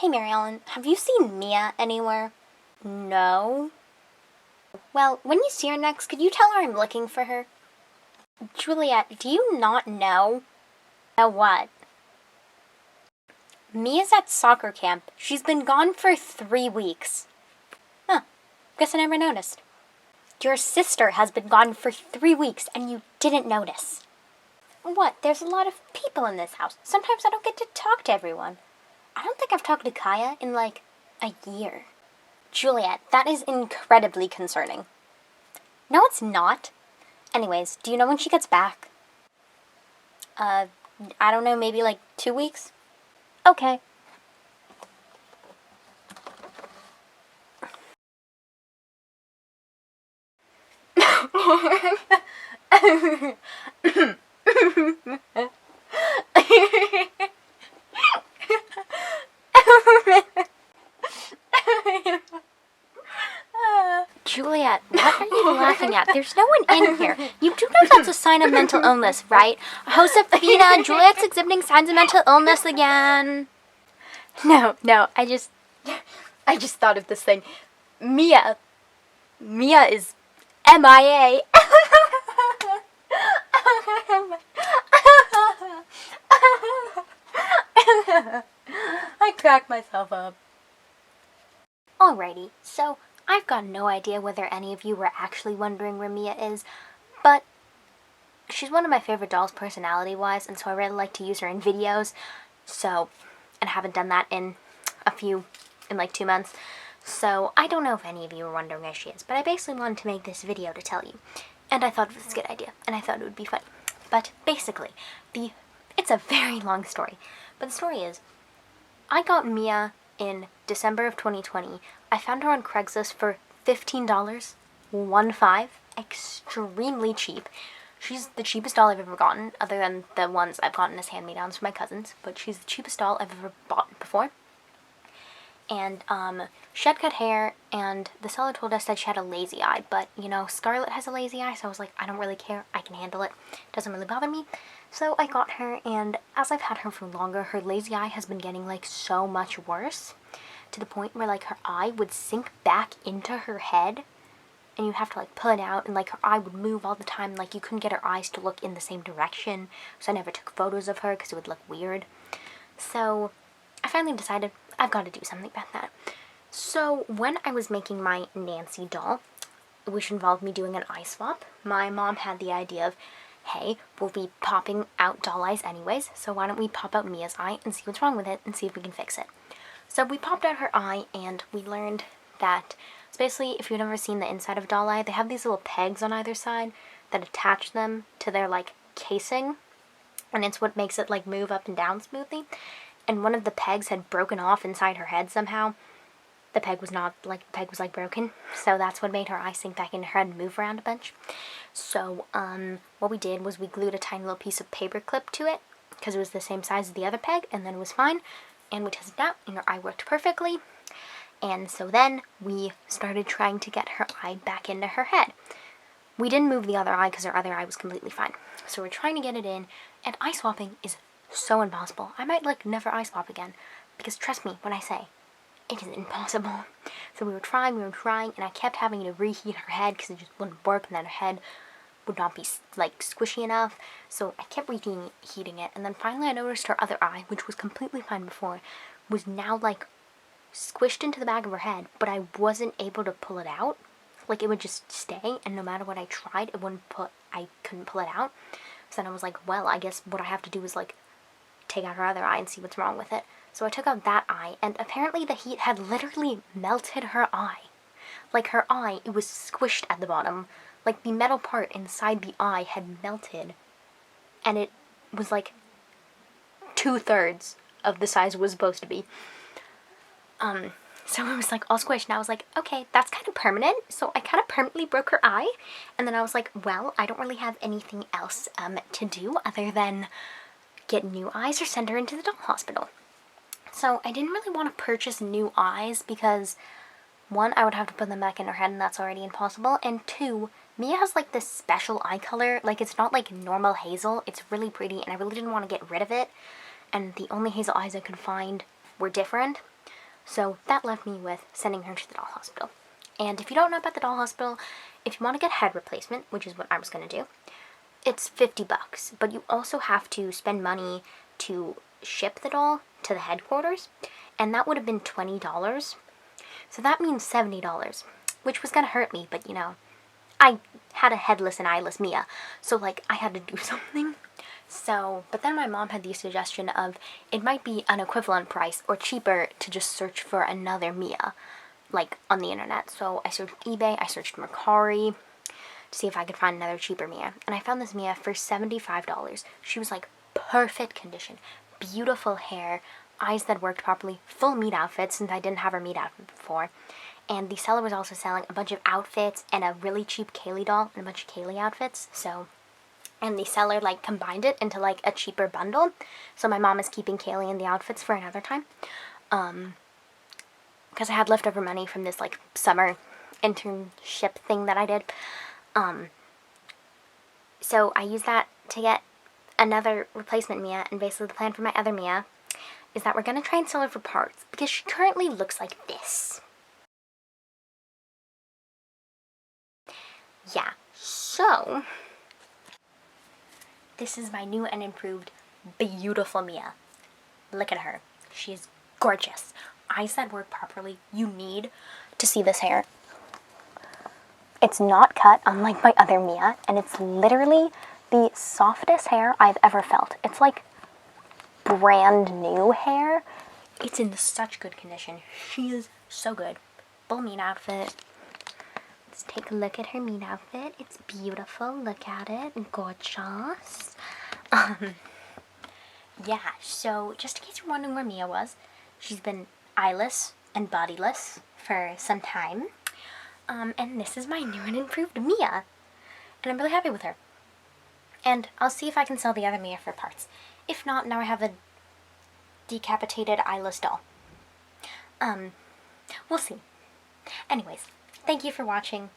Hey Mary Ellen, have you seen Mia anywhere? No. Well, when you see her next, could you tell her I'm looking for her? Juliet, do you not know? Know what? Mia's at soccer camp. She's been gone for 3 weeks. Huh. Guess I never noticed. Your sister has been gone for 3 weeks and you didn't notice. What? There's a lot of people in this house. Sometimes I don't get to talk to everyone. I don't think I've talked to Kaya in like a year. Juliet, that is incredibly concerning. No, it's not. Anyways, do you know when she gets back? I don't know, maybe like 2 weeks? Okay. Juliet, what are you laughing at? There's no one in here. You do know that's a sign of mental illness, right? Josefina, Juliet's exhibiting signs of mental illness again. No, I just thought of this thing. Mia is MIA. I cracked myself up. Alrighty, so I've got no idea whether any of you were actually wondering where Mia is, but she's one of my favorite dolls personality-wise, and so I really like to use her in videos, and I haven't done that in like 2 months, so I don't know if any of you were wondering where she is, but I basically wanted to make this video to tell you, and I thought it was a good idea, and I thought it would be funny. But basically, it's a very long story, but the story is, I got Mia in December of 2020. I found her on Craigslist for $15, 15, extremely cheap. She's the cheapest doll I've ever gotten, other than the ones I've gotten as hand-me-downs from my cousins, but she's the cheapest doll I've ever bought before. And she had cut hair, and the seller told us that she had a lazy eye, but you know, Scarlett has a lazy eye, so I was like, I don't really care, I can handle it, doesn't really bother me. So I got her, and as I've had her for longer, her lazy eye has been getting like so much worse, to the point where like her eye would sink back into her head, and you'd have to like pull it out, and like her eye would move all the time, like you couldn't get her eyes to look in the same direction, so I never took photos of her because it would look weird. So I finally decided I've got to do something about that. So when I was making my Nancy doll, which involved me doing an eye swap, my mom had the idea of, hey, we'll be popping out doll eyes anyways, so why don't we pop out Mia's eye and see what's wrong with it and see if we can fix it. So we popped out her eye, and we learned that, so basically, if you've never seen the inside of a doll eye, they have these little pegs on either side that attach them to their like casing, and it's what makes it like move up and down smoothly. And one of the pegs had broken off inside her head somehow. The peg was broken, so that's what made her eye sink back into her head and move around a bunch. So what we did was we glued a tiny little piece of paper clip to it, because it was the same size as the other peg, and then it was fine. And we tested it out, and her eye worked perfectly. And so then we started trying to get her eye back into her head. We didn't move the other eye because her other eye was completely fine. So we're trying to get it in, and eye swapping is so impossible. I might like never eye swap again, because trust me when I say, it is impossible. So we were trying, and I kept having to reheat her head because it just wouldn't work, and then her head would not be like squishy enough. So I kept reheating it, and then finally I noticed her other eye, which was completely fine before, was now like squished into the back of her head, but I wasn't able to pull it out. Like it would just stay, and no matter what I tried, I couldn't pull it out. So then I was like, well, I guess what I have to do is like take out her other eye and see what's wrong with it. So I took out that eye, and apparently the heat had literally melted her eye. Like her eye, it was squished at the bottom. Like the metal part inside the eye had melted, and it was like 2/3 of the size it was supposed to be. So it was like all squished, and I was like, okay, that's kind of permanent. So I kind of permanently broke her eye, and then I was like, well, I don't really have anything else to do other than get new eyes or send her into the doll hospital. So I didn't really want to purchase new eyes because, one, I would have to put them back in her head, and that's already impossible, and two, Mia has like this special eye color. Like it's not like normal hazel, it's really pretty, and I really didn't want to get rid of it, and the only hazel eyes I could find were different. So that left me with sending her to the doll hospital. And if you don't know about the doll hospital, if you want to get head replacement, which is what I was going to do, it's $50, but you also have to spend money to ship the doll to the headquarters, and that would have been $20. So that means $70, which was going to hurt me, but you know, I had a headless and eyeless Mia, so like I had to do something. So, but then my mom had the suggestion of it might be an equivalent price or cheaper to just search for another Mia, like on the internet. So I searched eBay, I searched Mercari to see if I could find another cheaper Mia, and I found this Mia for $75. She was like perfect condition, beautiful hair, eyes that worked properly, full meat outfit since I didn't have her meat outfit before. And the seller was also selling a bunch of outfits and a really cheap Kaylee doll and a bunch of Kaylee outfits. So, and the seller like combined it into like a cheaper bundle. So my mom is keeping Kaylee and the outfits for another time. Because I had leftover money from this like summer internship thing that I did. So I used that to get another replacement Mia, and basically the plan for my other Mia is that we're going to try and sell her for parts, because she currently looks like this. Yeah, so this is my new and improved beautiful Mia. Look at her. She is gorgeous. Eyes that work properly. You need to see this hair. It's not cut, unlike my other Mia, and it's literally the softest hair I've ever felt. It's like brand new hair. It's in such good condition. She is so good. Full meat outfit. Let's take a look at her meat outfit. It's beautiful. Look at it. Gorgeous. Yeah, so just in case you're wondering where Mia was, she's been eyeless and bodiless for some time. And this is my new and improved Mia. And I'm really happy with her. And I'll see if I can sell the other Mia for parts. If not, now I have a decapitated eyeless doll. We'll see. Anyways, thank you for watching.